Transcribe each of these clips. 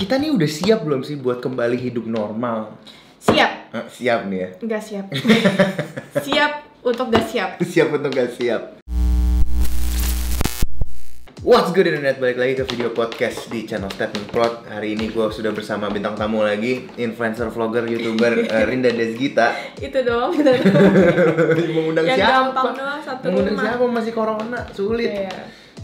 Kita nih udah siap belum sih buat kembali hidup normal? Siap. Siap nih ya? Nggak siap. Siap untuk gak siap. Siap untuk gak siap. What's good internet, balik lagi ke video podcast di channel Statement Prod. Hari ini gue sudah bersama bintang tamu lagi, influencer, vlogger, youtuber Rinda Desgita. Itu doang kita Mengundang yang siapa? gampang doang satu Mengundang rumah. siapa? Masih corona, sulit. Iya.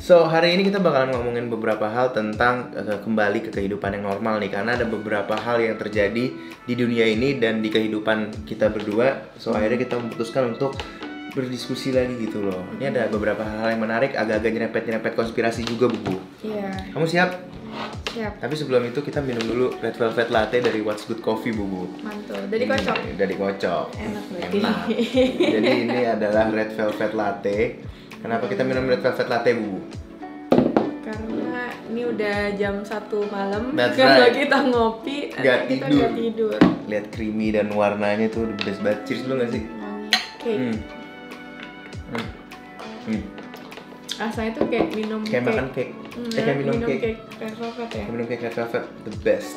So, hari ini kita bakalan ngomongin beberapa hal tentang kembali ke kehidupan yang normal nih. Karena ada beberapa hal yang terjadi di dunia ini dan di kehidupan kita berdua. So, akhirnya kita memutuskan untuk berdiskusi lagi gitu loh. Ini ada beberapa hal yang menarik, agak-agak nyerempet-nyerempet konspirasi juga, Bu. Iya. Kamu siap? Siap. Tapi sebelum itu kita minum dulu Red Velvet Latte dari What's Good Coffee, Bu. Mantul. Dari kocok. Dari kocok. Enak berarti. Enak. Jadi ini adalah Red Velvet Latte. Kenapa kita minum Red Velvet Latte, Bu? Karena ini udah jam 1 malam. That's Kalau right. kita ngopi, Gak kita tidur. gak tidur. Lihat creamy dan warnanya tuh the best banget. Cheers dulu gak sih? Wangi cake. Rasanya tuh kayak minum Kayak makan cake. Kayak minum cake. Red velvet ya. Kayak minum cake Red Velvet, the best.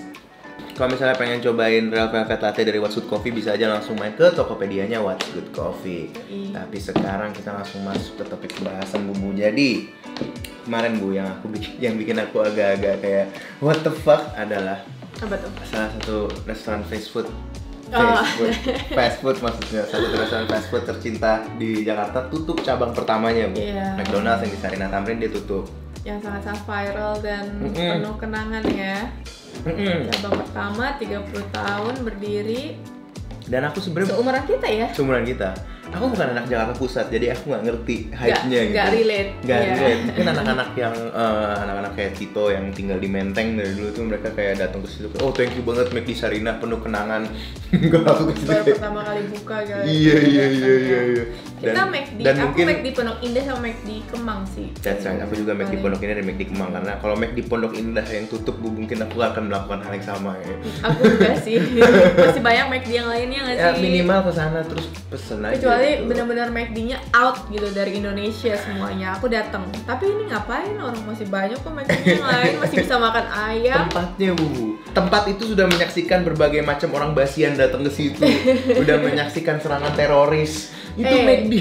Kalau misalnya pengen cobain Red Velvet Latte dari What's Good Coffee, bisa aja langsung main ke Tokopedia-nya What's Good Coffee. Tapi sekarang kita langsung masuk ke topik pembahasan, Bu. Jadi kemarin, Bu, yang bikin aku agak-agak kayak what the fuck adalah Apa tuh? salah satu restoran fast food maksudnya, salah satu restoran fast food tercinta di Jakarta tutup cabang pertamanya, Bu. Iya. McDonald's yang di Sarinah Tamrin dia tutup. Yang sangat-sangat viral dan penuh kenangan ya. Cabang pertama 30 tahun berdiri. Dan aku sebenarnya Seumuran kita ya? seumuran kita. Aku bukan anak Jakarta Pusat, jadi aku nggak ngerti hype-nya gitu. Nggak relate. Nggak Iya. relate. Mungkin anak-anak yang anak-anak kayak Tito yang tinggal di Menteng dari dulu tuh mereka kayak datang ke situ. Oh, thank you banget McD Sarinah, penuh kenangan. Enggak, aku ke situ Baru kayak, pertama kali buka guys. Iya. Kita McD, dan aku mungkin McD Pondok Indah sama McD Kemang sih. that's right, aku juga McD Pondok Indah dan McD Kemang. Karena kalau McD Pondok Indah yang tutup, Bu, mungkin aku akan melakukan hal yang sama ya. Aku juga sih. Masih banyak McD yang lainnya nggak Ya sih? minimal ke sana terus pesen aja. Kecuali gitu. benar-benar McD-nya out gitu dari Indonesia semuanya. Aku datang. Tapi ini ngapain? Orang masih banyak kok McD yang lain, masih bisa makan ayam. Tempatnya, Bu. Tempat itu sudah menyaksikan berbagai macam orang basian datang ke situ. Udah menyaksikan serangan teroris. Itu McD.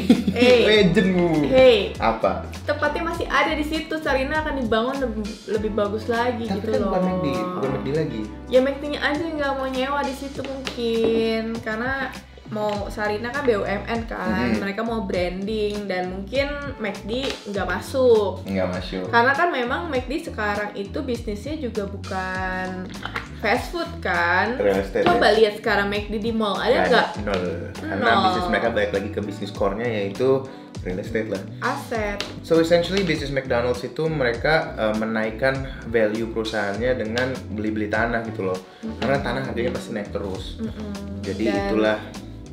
Legend, Bu. Hey, Apa? tempatnya masih ada di situ. Sarinah akan dibangun lebih bagus lagi Tapi gitu kan loh. bukan McD lagi. Ya McD-nya aja yang nggak mau nyewa di situ mungkin karena mau Sarinah kan BUMN kan, mereka mau branding dan mungkin McD nggak masuk. Enggak masuk. Karena kan memang McD sekarang itu bisnisnya juga bukan fast food kan. Real estate, Coba ya? lihat sekarang McD di mall ada nggak? Nol. Karena Nol. bisnis mereka balik lagi ke bisnis core-nya yaitu real estate lah. Aset. So essentially bisnis McDonald's itu mereka menaikkan value perusahaannya dengan beli-beli tanah gitu loh. Karena tanah harganya pasti naik terus. Jadi Dan itulah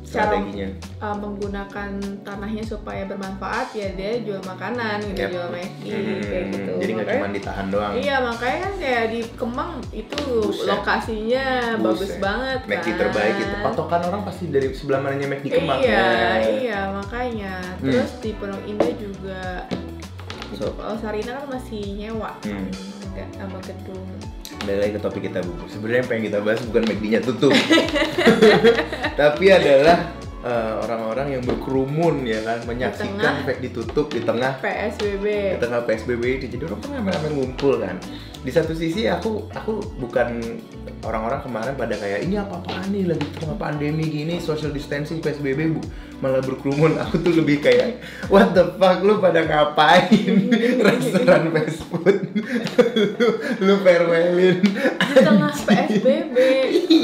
cara strateginya. menggunakan tanahnya supaya bermanfaat ya dia jual makanan gitu, Yep. jual McD kayak gitu. Jadi nggak Makanya- cuma ditahan doang. Iya makanya kan kayak di Kemang itu Buset. lokasinya bagus Buset. banget kan. McD terbaik itu. Patokan orang pasti dari sebelah mananya McD Kemang. Iya makanya. Terus di Pondok Indah juga. So- Kalau Sarinah kan masih nyewa, nggak sama gedung. Balik lagi ke topik kita, Bu. Sebenarnya yang pengen kita bahas bukan McD-nya tutup. Tapi adalah orang-orang yang berkerumun ya kan menyaksikan McD tutup di tengah PSBB. PSBB itu. Jadi orang kan ramai-ramai ngumpul kan. Di satu sisi aku bukan orang-orang kemarin pada kayak ini apa-apaan nih lagi tengah pandemi gini social distancing PSBB, Bu, malah berkerumun. Aku tuh lebih kayak what the fuck, lu pada ngapain restoran fast food lu farewellin Di tengah PSBB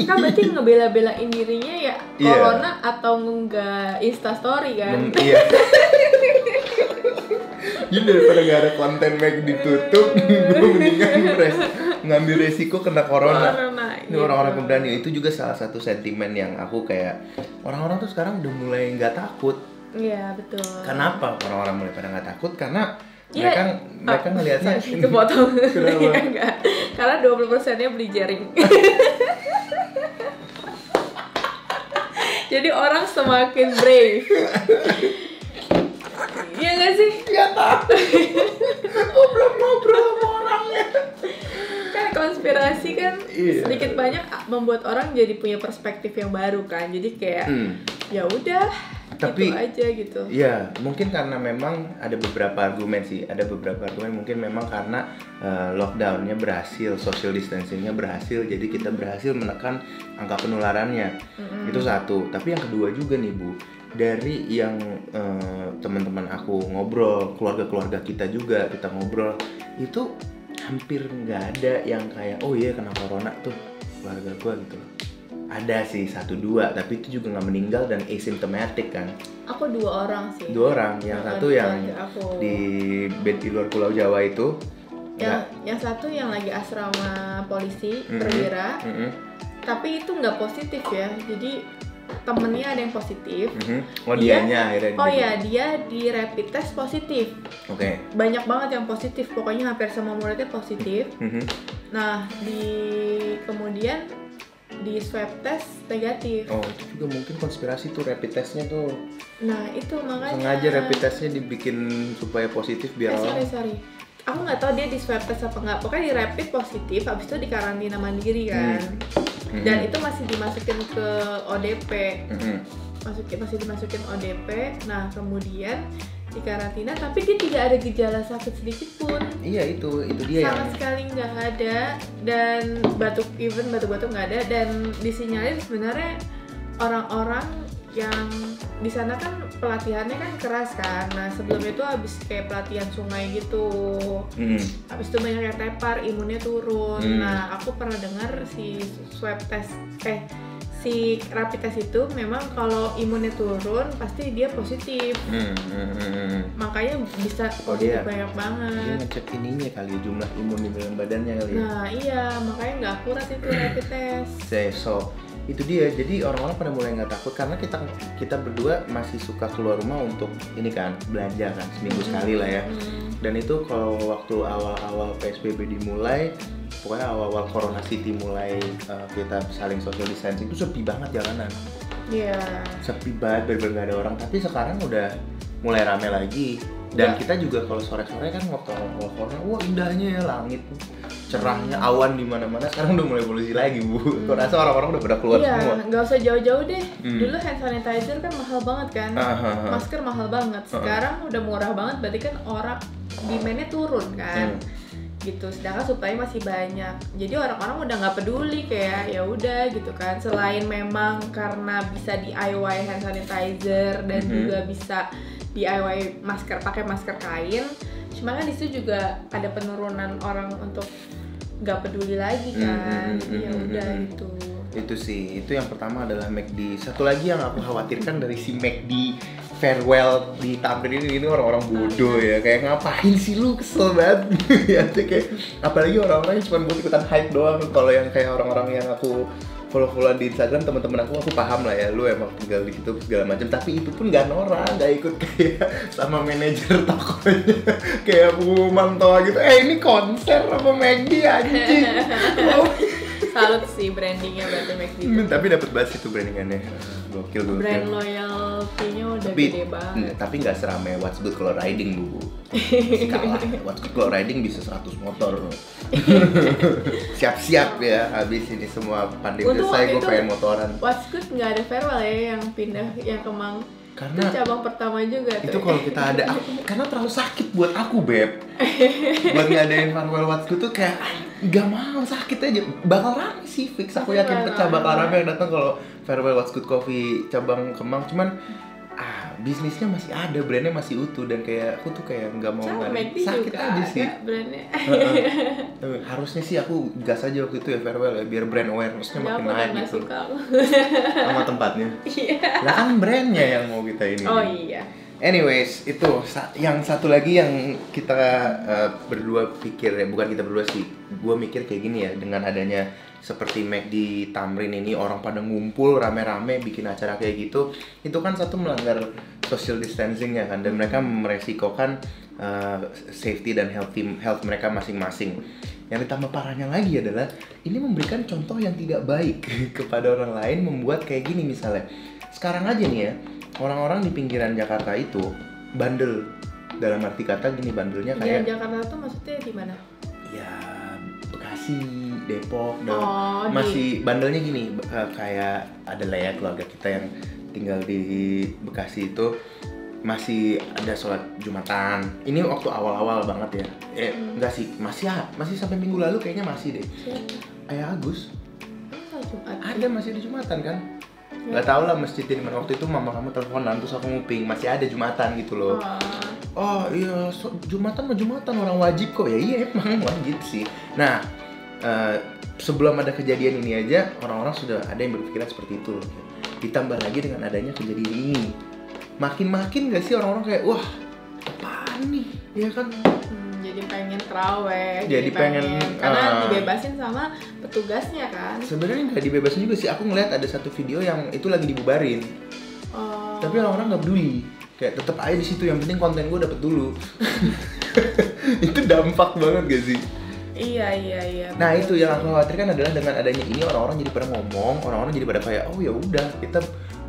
kan berarti ngebela-belain dirinya ya Iya. corona atau nggak instastory kan. Iya. Jadi daripada gak ada konten McD ditutup, gue mendingan ngambil resiko kena corona. Ini iya. orang-orang pemberani. Itu juga salah satu sentimen yang aku kayak orang-orang tuh sekarang udah mulai nggak takut. Iya betul. Kenapa orang-orang mulai pada nggak takut? Karena Iya. mereka ngelihatnya Kepotong. Kenapa? Iya, enggak. Karena 20%-nya beli jaring. Jadi orang semakin brave. Iya nggak sih? Nggak tahu. Gue belum ngobrol sama orangnya. Kan konspirasi kan Iya. sedikit banyak membuat orang jadi punya perspektif yang baru kan. Jadi kayak ya udah Tapi gitu aja gitu. ya mungkin karena memang ada beberapa argumen sih, ada beberapa argumen mungkin memang karena lockdownnya berhasil, social distancingnya berhasil, jadi kita berhasil menekan angka penularannya. Itu satu. Tapi yang kedua juga nih Bu, dari yang teman-teman aku ngobrol, keluarga-keluarga kita juga kita ngobrol, itu hampir nggak ada yang kayak oh iya kena corona tuh keluarga gua gitu loh. Ada sih 1-2, tapi itu juga nggak meninggal dan asymptomatic kan. Aku 2 orang sih. 2 orang, yang satu yang di bed di luar Pulau Jawa itu. Yang satu yang lagi asrama polisi perwira, tapi itu nggak positif ya. Jadi temennya ada yang positif. Oh dianya akhirnya. Oh ya dia di rapid test positif. Oke. Banyak banget yang positif, pokoknya hampir semua muridnya positif. Nah kemudian di swab test negatif. Oh itu juga mungkin konspirasi tuh rapid testnya tuh. Nah itu makanya. Sengaja rapid testnya dibikin supaya positif biar orang. Sorry. Aku nggak tahu dia di swab test apa nggak. Pokoknya di rapid positif, habis itu di karantina mandiri kan. Dan itu masih dimasukin ke ODP. Masih dimasukin ODP. Nah kemudian di karantina, tapi dia tidak ada gejala sakit sedikit pun. Iya itu dia sama sekali nggak ada, dan batuk-batuk nggak ada, dan disinyalir sebenarnya orang-orang yang di sana kan pelatihannya kan keras kan. Nah sebelum itu habis kayak pelatihan sungai gitu, habis itu banyak yang tepar, imunnya turun. Nah aku pernah dengar si swab test si rapid test itu memang kalau imunnya turun pasti dia positif. Makanya bisa positif banyak banget. Dia ngecek ininya kali, jumlah imun di dalam badannya kali. Nah iya, makanya nggak akurat itu rapid test. So itu dia, jadi orang-orang pada mulai nggak takut karena kita berdua masih suka keluar rumah untuk ini kan, belanja kan seminggu sekali lah ya. Dan itu kalau waktu awal-awal PSBB dimulai, pokoknya awal-awal Corona City mulai kita saling social distancing, itu sepi banget jalanan. Iya. Sepi banget, bener-bener nggak ada orang. Tapi sekarang udah mulai rame lagi. Dan kita juga kalau sore-sore kan waktu awal Corona, wah indahnya ya langit, cerahnya, awan di mana-mana. Sekarang udah mulai polusi lagi Bu. Aku rasa orang-orang udah pada keluar semua. Iya, nggak usah jauh-jauh deh. Dulu hand sanitizer kan mahal banget kan, masker mahal banget. Sekarang udah murah banget, berarti kan orang demand-nya turun kan. Gitu, sedangkan supply masih banyak, jadi orang-orang udah nggak peduli, kayak ya udah gitu kan. Selain memang karena bisa DIY hand sanitizer dan juga bisa DIY masker, pakai masker kain, cuma kan disitu juga ada penurunan orang untuk nggak peduli lagi kan. Ya udah gitu. Itu sih, itu yang pertama adalah McD. Satu lagi yang aku khawatirkan dari si McD farewell di Tamrin ini orang-orang bodoh ya, kayak ngapain sih lu, kesel banget. Ya kayak apalagi orang-orang yang cuma buat ikutan hype doang. Kalau yang kayak orang-orang yang aku follow-followan di Instagram, teman-teman aku paham lah ya, lu emang tinggal di situ segala macam, tapi itu pun nggak norak, nggak ikut kayak sama manajer tokonya kayak pengumuman toa gitu, ini konser apa McD anjing. Salut sih brandingnya berarti McD. Tapi dapat banget itu brandingannya, gokil. Brand loyalty-nya udah gede banget. Tapi nggak seramai What's Good Kalau Riding Bu. Kalah, What's Good Kalau Riding bisa 100 motor. Siap-siap ya, habis ini semua pandemi selesai gue pengen motoran. What's Good nggak ada farewell ya yang pindah yang Kemang. Karena itu cabang pertama juga tuh. Itu kalau kita ada, karena terlalu sakit buat aku Beb. Buat ngadain farewell What's Good tuh kayak gak mau, sakit aja. Bakal rame sih fix, aku yakin pecah bakal rame yang datang kalau farewell What's Good Coffee cabang Kemang. Cuman bisnisnya masih ada, brandnya masih utuh, dan kayak aku tuh kayak nggak mau ngadain, sakit aja sih brandnya. Harusnya sih aku gas aja waktu itu ya farewell ya, biar brand awareness-nya makin naik gitu sama tempatnya. Lah kan brandnya yang mau kita ini. Oh iya. Anyways, itu yang satu lagi yang kita berdua pikir ya, bukan kita berdua sih, gue mikir kayak gini ya, dengan adanya seperti McD Tamrin ini, orang pada ngumpul rame-rame bikin acara kayak gitu, itu kan satu melanggar social distancing ya kan, dan mereka meresikokan safety dan health mereka masing-masing. Yang ditambah parahnya lagi adalah ini memberikan contoh yang tidak baik kepada orang lain, membuat kayak gini misalnya. Sekarang aja nih ya, orang-orang di pinggiran Jakarta itu bandel, dalam arti kata gini, bandelnya kayak Jakarta tuh maksudnya di mana? Ya Bekasi Bekasi, Depok, masih bandelnya gini, kayak ada lah ya keluarga kita yang tinggal di Bekasi itu masih ada sholat Jumatan. Ini waktu awal-awal banget ya. Enggak sih, masih sampai minggu lalu kayaknya masih deh. Ayah Agus. Ada masih ada Jumatan kan? Gak tau lah masjid di mana, waktu itu mama kamu teleponan terus aku nguping masih ada Jumatan gitu loh. Oh iya, Jumatan orang wajib kok. Ya iya emang wajib sih. Nah, sebelum ada kejadian ini aja orang-orang sudah ada yang berpikiran seperti itu. Ditambah lagi dengan adanya kejadian ini, makin gak sih orang-orang kayak wah apaan nih, ya kan? Jadi pengen terawih, jadi pengen karena dibebasin sama petugasnya kan. Sebenarnya nggak dibebasin juga sih, aku ngeliat ada satu video yang itu lagi dibubarin. Tapi orang-orang nggak peduli, kayak tetap aja di situ, yang penting konten gue dapet dulu. Itu dampak banget gak sih? Iya. Nah itu yang aku khawatirkan adalah dengan adanya ini orang-orang jadi pada ngomong, orang-orang jadi pada kayak oh ya udah kita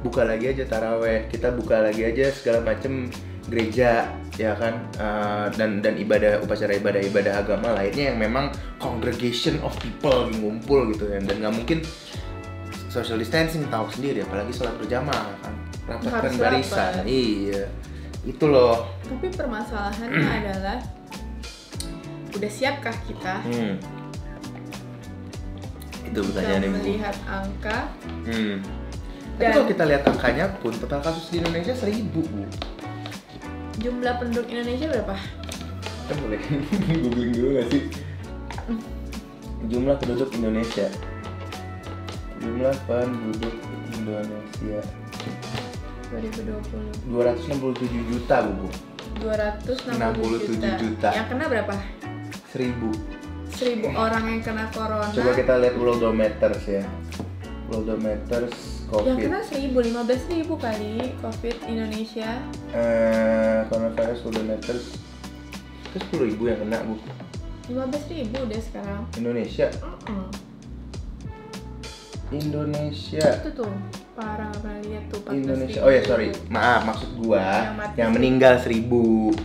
buka lagi aja taraweh, kita buka lagi aja segala macem gereja, ya kan, dan upacara ibadah agama lainnya yang memang congregation of people ngumpul gitu ya, dan nggak mungkin social distancing, tahu sendiri apalagi sholat berjamaah kan, rapatkan barisan. Iya itu loh. Tapi permasalahannya adalah udah siapkah kita? Itu pertanyaannya melihat angka. Tapi kalau kita lihat angkanya pun total kasus di Indonesia 1.000 Bu. Jumlah penduduk Indonesia berapa? Kita boleh googling dulu nggak sih? Jumlah penduduk Indonesia. Jumlah penduduk Indonesia 2020. 267 juta Bu. 267 juta. Yang kena berapa? 1.000 orang yang kena corona. Coba kita lihat Worldometers ya. Worldometers COVID. Yang kena 15.000 kali COVID Indonesia. Coronavirus Worldometers itu 10.000 yang kena Bu. 15.000 udah sekarang. Indonesia. Indonesia. Itu tuh parah, nggak pernah lihat tuh. Indonesia. Oh ya sorry, maaf, maksud gua yang meninggal 1.000.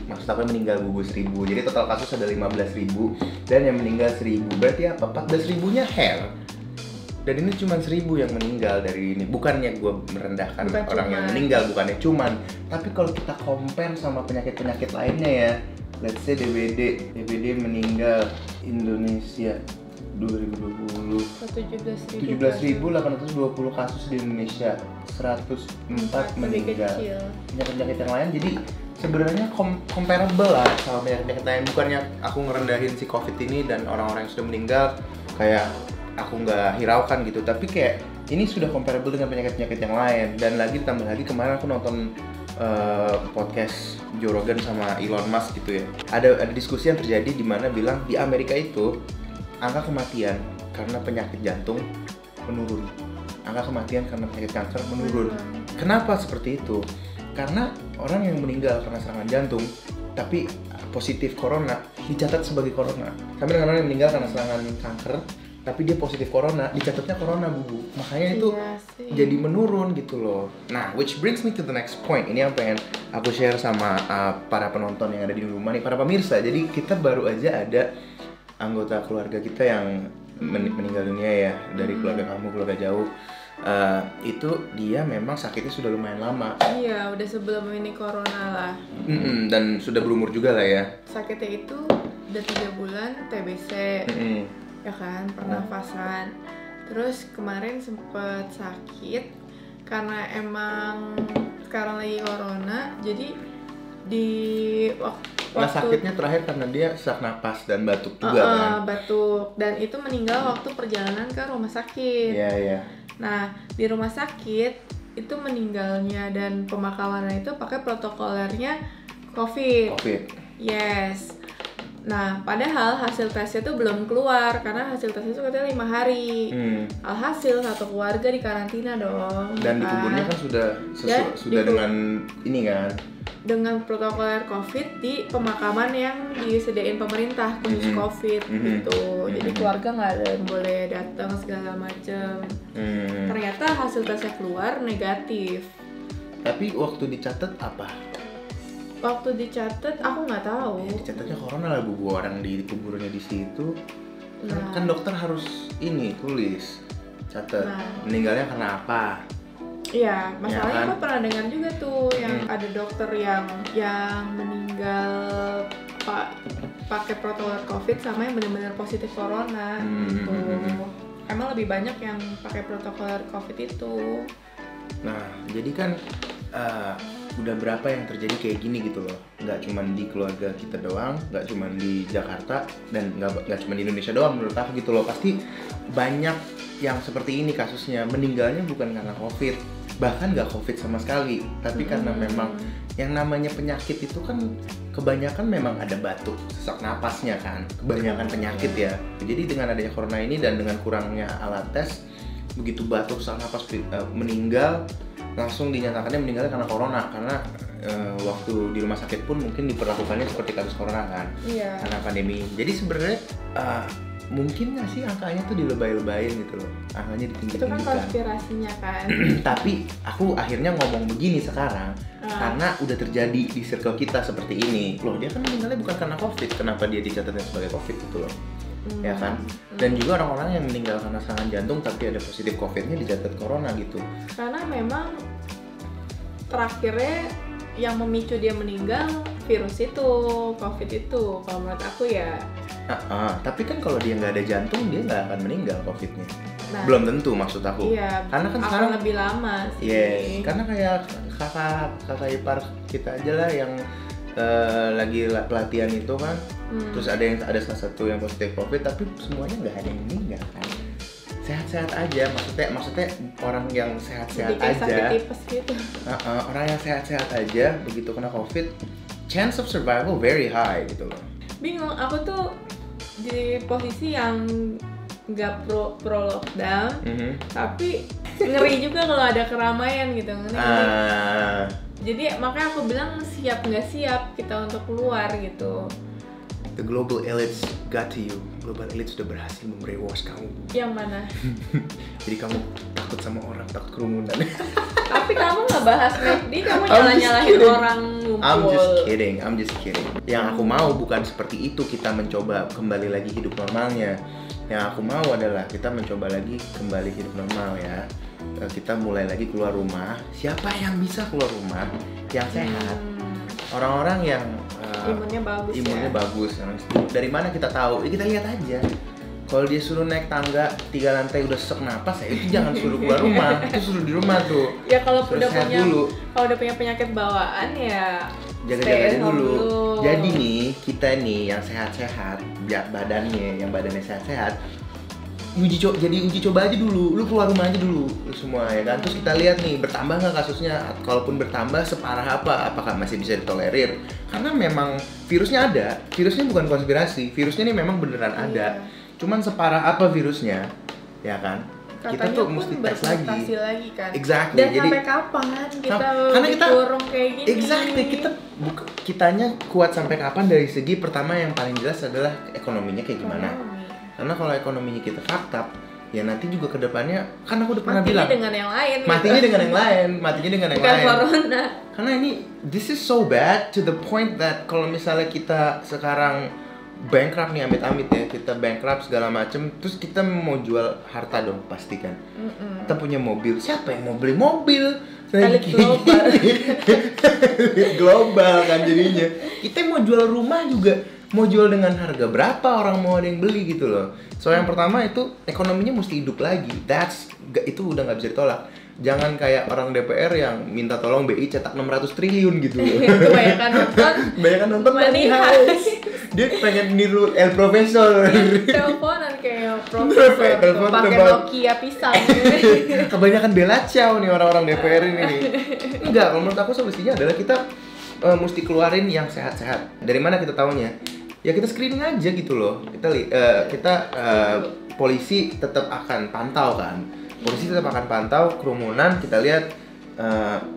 Maksud aku meninggal gugus 1.000. Jadi total kasus ada 15.000 dan yang meninggal 1.000. Berarti apa? 14.000-nya hair. Dan ini cuma 1.000 yang meninggal dari ini. Bukannya gue merendahkan orang yang meninggal, bukannya cuman. Tapi kalau kita compare sama penyakit-penyakit lainnya ya, let's say DBD meninggal Indonesia 2020 17.820 kasus di Indonesia, 104 meninggal. Penyakit-penyakit yang lain jadi sebenarnya comparable lah sama penyakit-penyakit lain. Bukannya aku ngerendahin si COVID ini dan orang-orang yang sudah meninggal kayak aku nggak hiraukan gitu, tapi kayak ini sudah comparable dengan penyakit-penyakit yang lain. Dan lagi ditambah lagi kemarin aku nonton podcast Joe Rogan sama Elon Musk gitu ya, ada diskusi yang terjadi di mana bilang di Amerika itu angka kematian karena penyakit jantung menurun, angka kematian karena penyakit kanker menurun. Kenapa seperti itu? Karena orang yang meninggal karena serangan jantung tapi positif corona dicatat sebagai corona, sama dengan orang yang meninggal karena serangan kanker tapi dia positif corona dicatatnya corona Bu. Makanya itu jadi menurun gitu loh. Nah, which brings me to the next point. Ini yang pengen aku share sama para penonton yang ada di rumah nih, para pemirsa. Jadi kita baru aja ada anggota keluarga kita yang meninggal dunia ya, dari keluarga kamu, keluarga jauh. Itu dia memang sakitnya sudah lumayan lama. Iya, udah sebelum ini corona lah. Dan sudah berumur juga lah ya. Sakitnya itu udah 3 bulan TBC. Ya kan, pernafasan. Terus kemarin sempet sakit karena emang sekarang lagi corona, jadi di waktu sakitnya terakhir karena dia sesak napas dan batuk juga kan. Batuk, dan itu meninggal waktu perjalanan ke rumah sakit. Iya. Nah, di rumah sakit itu meninggalnya dan pemakamannya itu pakai protokolernya COVID. Yes. Nah, padahal hasil tesnya tuh belum keluar karena hasil tesnya itu katanya 5 hari. Alhasil satu keluarga di karantina dong. Dan dikuburnya kan sudah dengan ini kan, dengan protokoler COVID di pemakaman yang disediain pemerintah khusus COVID gitu. Jadi keluarga nggak ada yang boleh datang segala macem. Ternyata hasil tesnya keluar negatif. Tapi waktu dicatat apa? Waktu dicatat aku nggak tahu. Ya, dicatatnya corona lah Bu, orang di kuburnya di situ. Kan dokter harus tulis, catat meninggalnya karena apa. Iya, masalahnya gue pernah dengar juga tuh yang ada dokter yang meninggal pakai protokol COVID sama yang benar-benar positif corona gitu. Emang lebih banyak yang pakai protokol COVID itu. Nah, jadi kan udah berapa yang terjadi kayak gini gitu loh. Nggak cuma di keluarga kita doang, nggak cuma di Jakarta, dan nggak cuma di Indonesia doang menurut aku gitu loh. Pasti banyak yang seperti ini kasusnya, meninggalnya bukan karena COVID, bahkan nggak COVID sama sekali, tapi karena memang yang namanya penyakit itu kan kebanyakan memang ada batuk, sesak napasnya kan, kebanyakan penyakit ya. Jadi dengan adanya corona ini dan dengan kurangnya alat tes, begitu batuk, sesak napas, meninggal, langsung dinyatakannya meninggalnya karena corona, karena waktu di rumah sakit pun mungkin diperlakukannya seperti kasus corona kan, karena pandemi. Jadi sebenarnya mungkin nggak sih angkanya tuh dilebay-lebayin gitu loh, angkanya ditinggi-tinggikan. Itu kan konspirasinya kan. Tapi aku akhirnya ngomong begini sekarang karena udah terjadi di circle kita seperti ini. Loh, dia kan meninggalnya bukan karena COVID, kenapa dia dicatatnya sebagai COVID gitu loh. Ya kan? Dan juga orang-orang yang meninggal karena serangan jantung tapi ada positif COVID-nya dicatat corona gitu. Karena memang terakhirnya yang memicu dia meninggal virus itu, COVID itu, kalau menurut aku ya. Tapi kan kalau dia nggak ada jantung dia nggak akan meninggal COVID-nya. Belum tentu maksud aku. Iya, karena kan sekarang lebih lama sih. Yes, karena kayak kakak ipar kita aja lah yang lagi pelatihan itu kan, terus ada salah satu yang positif COVID tapi semuanya nggak ada yang meninggal kan, sehat-sehat aja, maksudnya orang yang sehat-sehat aja, sakit tipes gitu. Orang yang sehat-sehat aja begitu kena COVID, chance of survival very high gitu loh. Bingung, aku tuh di posisi yang nggak pro lockdown, tapi ngeri juga kalau ada keramaian gitu. Jadi makanya aku bilang siap nggak siap kita untuk keluar gitu. The global elites got to you. Global elites sudah berhasil membrainwash kamu. Yang mana? Jadi kamu takut sama orang, takut kerumunan. Tapi kamu nggak bahas McD, kamu nyalahin orang ngumpul. I'm just kidding. Yang aku mau bukan seperti itu, kita mencoba kembali lagi hidup normalnya. Yang aku mau adalah kita mencoba lagi kembali hidup normal ya. Kita mulai lagi keluar rumah. Siapa yang bisa keluar rumah yang sehat? Orang-orang yang imunnya bagus. Dari mana kita tahu? Ya kita lihat aja. Kalau dia suruh naik tangga 3 lantai udah sesek napas, ya itu jangan suruh keluar rumah. Itu suruh di rumah tuh. Ya kalau udah punya penyakit bawaan ya jaga-jaga dulu. Jadi nih, kita nih yang sehat-sehat, badannya sehat-sehat, jadi uji coba aja dulu, lu keluar rumah aja dulu semua ya kan, terus kita lihat nih bertambah nggak kasusnya, kalaupun bertambah separah apa, apakah masih bisa ditolerir, karena memang virusnya ada, virusnya bukan konspirasi, virusnya ini memang beneran ada, cuman separah apa virusnya, ya kan? Katanya kita tuh mesti tes lagi kan. Exactly. Dan jadi, sampai kapan kita dikurung kayak gini? Exactly. Kitanya kuat sampai kapan dari segi pertama yang paling jelas adalah ekonominya kayak gimana. Karena kalau ekonominya kita fucked up, ya nanti juga kedepannya, kan aku udah pernah bilang. Matinya dengan yang lain. Matinya dengan yang lain. Corona. Karena ini, this is so bad to the point that kalau misalnya kita sekarang bankrupt nih, amit-amit ya, kita bankrupt segala macem, terus kita mau jual harta dong pasti kan. Kita punya mobil, siapa yang mau beli mobil? Global kan jadinya. Kita mau jual rumah juga, mau jual dengan harga berapa, orang mau ada yang beli gitu loh. So yang pertama itu ekonominya mesti hidup lagi. Itu udah nggak bisa ditolak. Jangan kayak orang DPR yang minta tolong BI cetak 600 triliun gitu loh. Banyakan nonton Money Heist. Dia pengen niru El Profesor. Teleponan kayak profesor pakai Nokia pisang. Kebanyakan Bella Ciao nih orang-orang DPR ini nih. Enggak, kalau menurut aku solusinya adalah kita mesti keluarin yang sehat-sehat. Dari mana kita taunya? Ya kita screening aja gitu loh. Kita polisi tetap akan pantau kan. Polisi tetap akan pantau kerumunan, kita lihat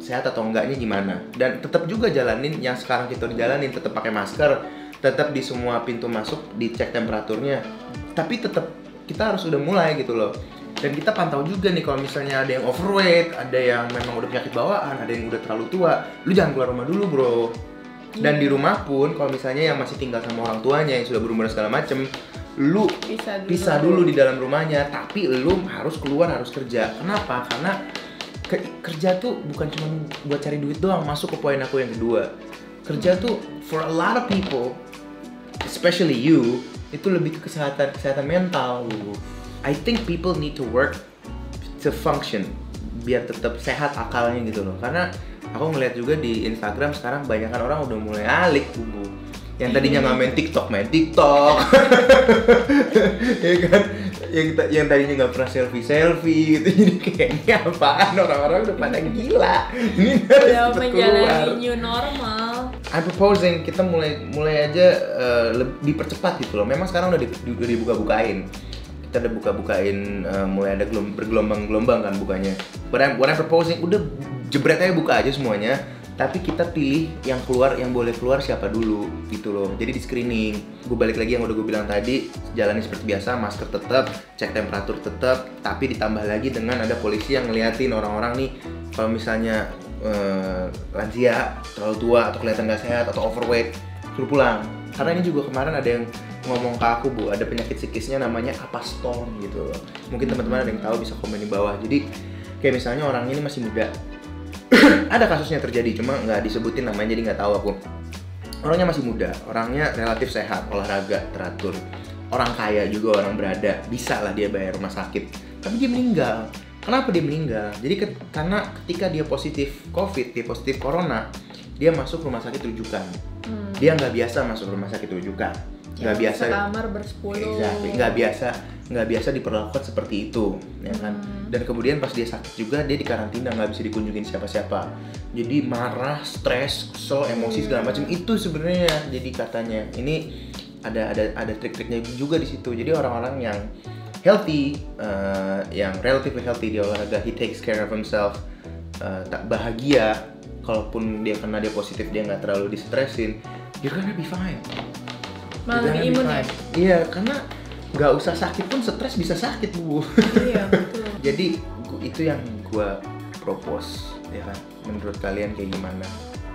sehat atau enggaknya gimana. Dan tetap juga jalanin yang sekarang kita jalanin, tetap pakai masker, tetap di semua pintu masuk dicek temperaturnya. Tapi tetap kita harus udah mulai gitu loh. Dan kita pantau juga nih kalau misalnya ada yang overweight, ada yang memang udah penyakit bawaan, ada yang udah terlalu tua, lu jangan keluar rumah dulu bro. Dan di rumah pun kalau misalnya yang masih tinggal sama orang tuanya yang sudah berumur segala macem, lu pisah dulu di dalam rumahnya, tapi lu harus keluar, harus kerja. Kenapa? Karena kerja tuh bukan cuma buat cari duit doang. Masuk ke poin aku yang kedua, kerja tuh for a lot of people, especially you, itu lebih ke kesehatan mental. I think people need to work to function, biar tetap sehat akalnya gitu loh. Karena aku ngeliat juga di Instagram sekarang banyakan orang udah mulai alik bubu. Yang tadinya nggak main TikTok, ya kan? Yang tadinya nggak pernah selfie gitu. Jadi kayaknya apaan, orang-orang udah pada gila. Ini harus menjalani new normal. I'm proposing kita mulai aja dipercepat gitu loh. Memang sekarang udah dibuka-bukain. Kita udah buka-bukain, mulai ada bergelombang-gelombang kan bukanya. What I'm proposing, udah jebret aja, buka aja semuanya. Tapi kita pilih yang keluar, yang boleh keluar siapa dulu gitu loh. Jadi di screening. Gue balik lagi yang udah gue bilang tadi, jalani seperti biasa, masker tetap, cek temperatur tetap, tapi ditambah lagi dengan ada polisi yang ngeliatin orang-orang nih, kalau misalnya lansia, terlalu tua, atau kelihatan gak sehat, atau overweight, suruh pulang. Karena ini juga kemarin ada yang ngomong ke aku, Bu, ada penyakit psikisnya namanya apaston gitu loh. Mungkin teman-teman ada yang tahu, bisa komen di bawah. Jadi kayak misalnya orang ini masih muda, ada kasusnya terjadi, cuma nggak disebutin namanya, jadi nggak tahu aku. Orangnya masih muda, orangnya relatif sehat, olahraga teratur, orang kaya juga, orang berada, bisa lah dia bayar rumah sakit. Tapi dia meninggal. Kenapa dia meninggal? Jadi karena ketika dia positif COVID, dia positif corona, dia masuk rumah sakit rujukan. Dia nggak biasa masuk rumah sakit rujukan, nggak biasa. Sekamar bersepuluh. Exactly. Nggak biasa diperlakukan seperti itu, ya kan? Dan kemudian pas dia sakit juga, dia dikarantina, nggak bisa dikunjungin siapa-siapa. Jadi marah, stres, kesel, emosi segala macam itu sebenarnya. Jadi katanya ini ada trik-triknya juga di situ. Jadi orang-orang yang healthy, yang relatively healthy, dia olahraga, he takes care of himself, tak bahagia, kalaupun dia kena dia positif, dia nggak terlalu distressin, you're gonna be fine. Malah imun ya? Iya, karena nggak usah sakit pun stres bisa sakit, Bu. Iya, betul. Jadi itu yang gue propose, ya kan? Menurut kalian kayak gimana?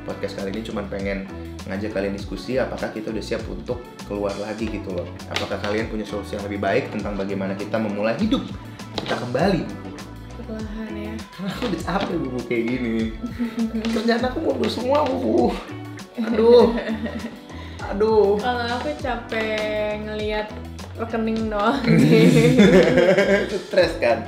Podcast kali ini cuma pengen ngajak kalian diskusi, apakah kita udah siap untuk keluar lagi gitu loh. Apakah kalian punya solusi yang lebih baik tentang bagaimana kita memulai hidup kita kembali, Bu? Perlahan ya. Karena aku udah capek, Bu, kayak gini. Kerjaan aku mundur semua, Bu. Aduh. Kalau aku capek ngelihat rekening doang. Stres kan?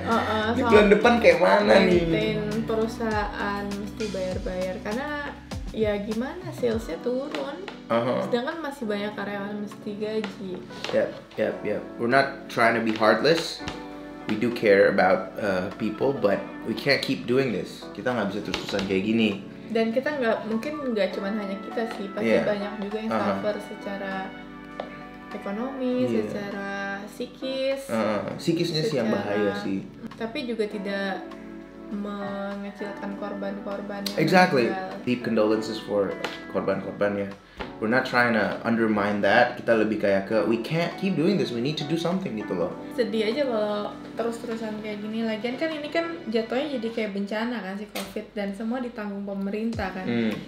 Di bulan depan kayak mana nih? Perusahaan mesti bayar-bayar karena ya gimana, salesnya turun. Sedangkan masih banyak karyawan mesti gaji. Yep. We're not trying to be heartless. We do care about people, but we can't keep doing this. Kita nggak bisa terus-terusan kayak gini. Dan kita mungkin nggak cuma hanya kita sih, pasti banyak juga yang suffer secara ekonomi, secara psikis. Psikisnya sih yang bahaya sih. Tapi juga tidak mengecilkan korban-korban. Exactly. Deep condolences for korban-korban ya. We're not trying to undermine that. Kita lebih kayak ke we can't keep doing this. We need to do something gitu loh. Sedih aja kalau terus-terusan kayak gini. Lagian kan ini kan jatuhnya jadi kayak bencana kan si COVID, dan semua ditanggung pemerintah kan.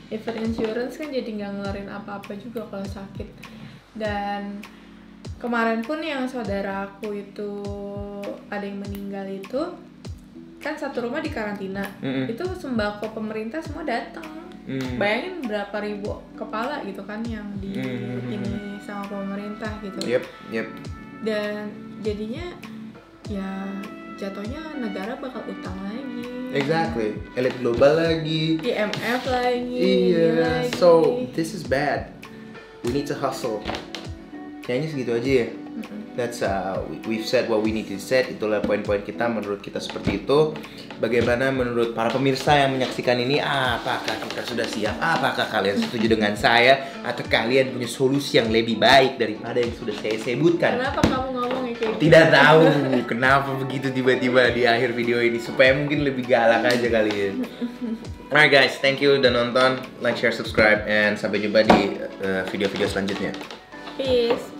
Even insurance kan jadi nggak ngeluarin apa-apa juga kalau sakit. Dan kemarin pun yang saudara aku itu ada yang meninggal itu kan satu rumah di karantina. Itu sembako pemerintah semua datang. Bayangin berapa ribu kepala gitu kan yang di ini sama pemerintah gitu. Yep. Dan jadinya ya jatuhnya negara bakal utang lagi. Exactly. Elit global lagi. IMF lagi. Iya. So this is bad. We need to hustle. Kayaknya segitu aja ya. That's we've said what we need to set. Itulah poin-poin kita, menurut kita seperti itu. Bagaimana menurut para pemirsa yang menyaksikan ini? Apakah kita sudah siap? Apakah kalian setuju dengan saya? Atau kalian punya solusi yang lebih baik daripada yang sudah saya sebutkan? Kenapa kamu ngomongnya kayak gitu? Tidak tahu kenapa begitu tiba-tiba di akhir video ini, supaya mungkin lebih galak aja kalian. Alright guys, thank you udah nonton. Like, share, subscribe, and sampai jumpa di video-video selanjutnya. Peace.